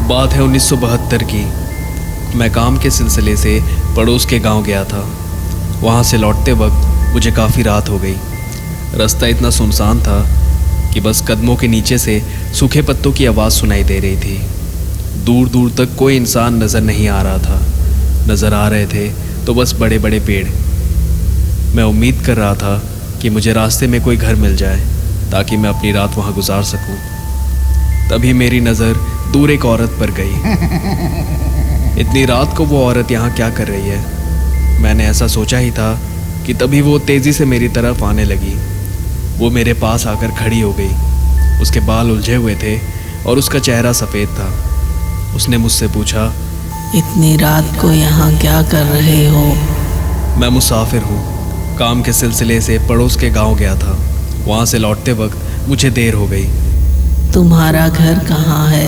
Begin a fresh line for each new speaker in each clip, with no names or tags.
बात है 1972 की। मैं काम के सिलसिले से पड़ोस के गांव गया था। वहां से लौटते वक्त मुझे काफ़ी रात हो गई। रास्ता इतना सुनसान था कि बस कदमों के नीचे से सूखे पत्तों की आवाज़ सुनाई दे रही थी। दूर दूर तक कोई इंसान नज़र नहीं आ रहा था। नज़र आ रहे थे तो बस बड़े बड़े पेड़। मैं उम्मीद कर रहा था कि मुझे रास्ते में कोई घर मिल जाए ताकि मैं अपनी रात वहाँ गुजार सकूं। तभी मेरी नज़र दूर एक औरत पर गई। इतनी रात को वो औरत यहाँ क्या कर रही है? मैंने ऐसा सोचा ही था कि तभी वो तेज़ी से मेरी तरफ आने लगी। वो मेरे पास आकर खड़ी हो गई। उसके बाल उलझे हुए थे और उसका चेहरा सफ़ेद था। उसने मुझसे पूछा,
इतनी रात को यहाँ क्या कर रहे हो?
मैं मुसाफिर हूँ। काम के सिलसिले से पड़ोस के गांव गया था। वहाँ से लौटते वक्त मुझे देर हो गई।
तुम्हारा घर कहाँ है?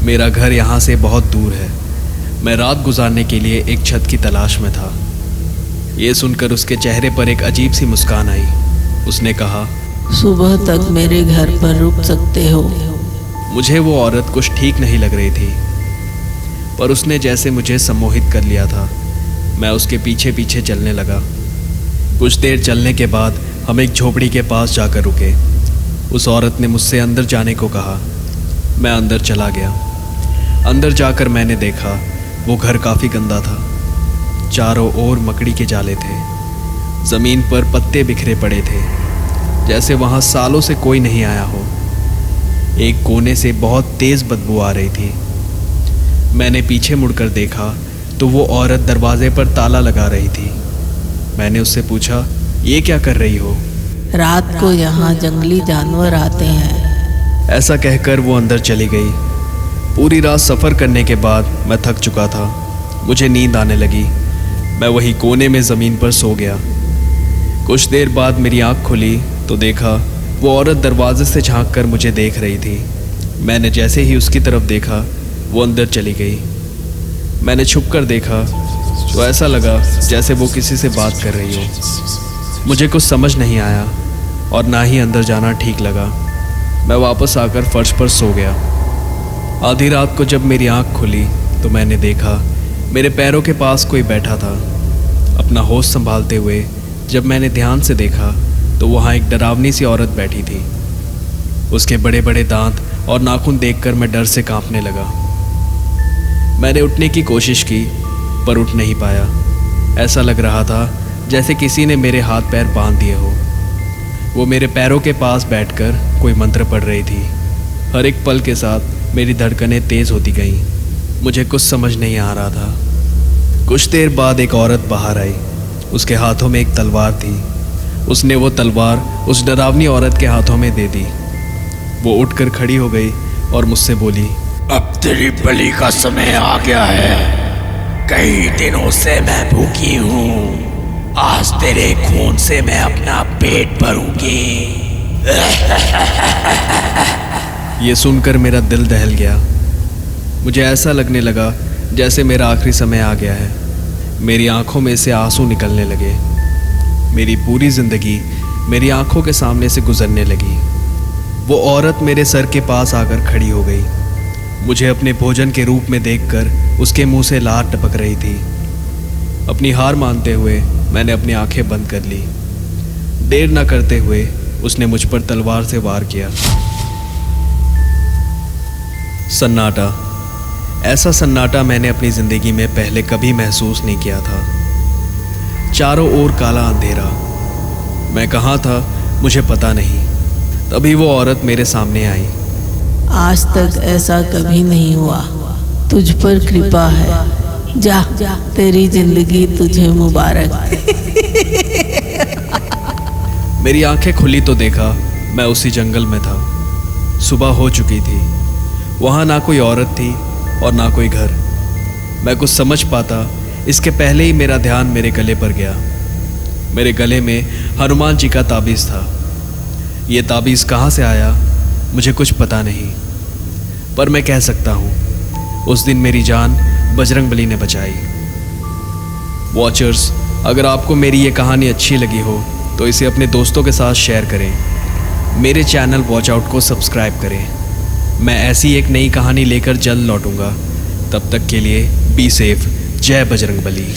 मेरा घर यहाँ से बहुत दूर है। मैं रात गुजारने के लिए एक छत की तलाश में था। ये सुनकर उसके चेहरे पर एक अजीब सी मुस्कान आई। उसने कहा,
सुबह तक मेरे घर पर रुक सकते हो।
मुझे वो औरत कुछ ठीक नहीं लग रही थी, पर उसने जैसे मुझे सम्मोहित कर लिया था। मैं उसके पीछे पीछे चलने लगा। कुछ देर चलने के बाद हम एक झोपड़ी के पास जाकर रुके। उस औरत ने मुझसे अंदर जाने को कहा। मैं अंदर चला गया। अंदर जाकर मैंने देखा वो घर काफ़ी गंदा था। चारों ओर मकड़ी के जाले थे। ज़मीन पर पत्ते बिखरे पड़े थे, जैसे वहाँ सालों से कोई नहीं आया हो। एक कोने से बहुत तेज़ बदबू आ रही थी। मैंने पीछे मुड़कर देखा तो वो औरत दरवाजे पर ताला लगा रही थी। मैंने उससे पूछा, ये क्या कर रही हो?
रात को यहाँ जंगली जानवर आते हैं।
ऐसा कहकर वो अंदर चली गई। पूरी रात सफ़र करने के बाद मैं थक चुका था। मुझे नींद आने लगी। मैं वही कोने में ज़मीन पर सो गया। कुछ देर बाद मेरी आँख खुली तो देखा वो औरत दरवाजे से झांक कर मुझे देख रही थी। मैंने जैसे ही उसकी तरफ देखा वो अंदर चली गई। मैंने छुप कर देखा तो ऐसा लगा जैसे वो किसी से बात कर रही हो। मुझे कुछ समझ नहीं आया और ना ही अंदर जाना ठीक लगा। मैं वापस आकर फर्श पर सो गया। आधी रात को जब मेरी आँख खुली तो मैंने देखा मेरे पैरों के पास कोई बैठा था। अपना होश संभालते हुए जब मैंने ध्यान से देखा तो वहाँ एक डरावनी सी औरत बैठी थी। उसके बड़े बड़े दांत और नाखून देखकर मैं डर से कांपने लगा। मैंने उठने की कोशिश की पर उठ नहीं पाया। ऐसा लग रहा था जैसे किसी ने मेरे हाथ पैर बांध दिए हो। वो मेरे पैरों के पास बैठकर कोई मंत्र पढ़ रही थी। हर एक पल के साथ मेरी धड़कनें तेज़ होती गईं। मुझे कुछ समझ नहीं आ रहा था। कुछ देर बाद एक औरत बाहर आई। उसके हाथों में एक तलवार थी। उसने वो तलवार उस डरावनी औरत के हाथों में दे दी। वो उठकर खड़ी हो गई और मुझसे बोली,
अब तेरी बलि का समय आ गया है। कई दिनों से मैं भूखी हूँ। आज तेरे खून से मैं अपना पेट भरूंगी।
ये सुनकर मेरा दिल दहल गया। मुझे ऐसा लगने लगा जैसे मेरा आखिरी समय आ गया है। मेरी आंखों में से आंसू निकलने लगे। मेरी पूरी ज़िंदगी मेरी आंखों के सामने से गुजरने लगी। वो औरत मेरे सर के पास आकर खड़ी हो गई। मुझे अपने भोजन के रूप में देखकर उसके मुंह से लार टपक रही थी। अपनी हार मानते हुए मैंने अपनी आंखें बंद कर ली। देर न करते हुए उसने मुझ पर तलवार से वार किया। सन्नाटा। ऐसा सन्नाटा मैंने अपनी ज़िंदगी में पहले कभी महसूस नहीं किया था। चारों ओर काला अंधेरा। मैं कहाँ था मुझे पता नहीं। तभी वो औरत मेरे सामने आई।
आज तक ऐसा कभी नहीं हुआ। तुझ पर कृपा है। जा, तेरी जिंदगी तुझे मुबारक।
मेरी आंखें खुली तो देखा मैं उसी जंगल में था। सुबह हो चुकी थी। वहाँ ना कोई औरत थी और ना कोई घर। मैं कुछ समझ पाता इसके पहले ही मेरा ध्यान मेरे गले पर गया। मेरे गले में हनुमान जी का ताबीज़ था। ये ताबीज़ कहाँ से आया मुझे कुछ पता नहीं, पर मैं कह सकता हूँ उस दिन मेरी जान बजरंगबली ने बचाई। वॉचर्स, अगर आपको मेरी ये कहानी अच्छी लगी हो तो इसे अपने दोस्तों के साथ शेयर करें। मेरे चैनल वॉच आउट को सब्सक्राइब करें। मैं ऐसी एक नई कहानी लेकर जल्द लौटूंगा। तब तक के लिए बी सेफ। जय बजरंगबली।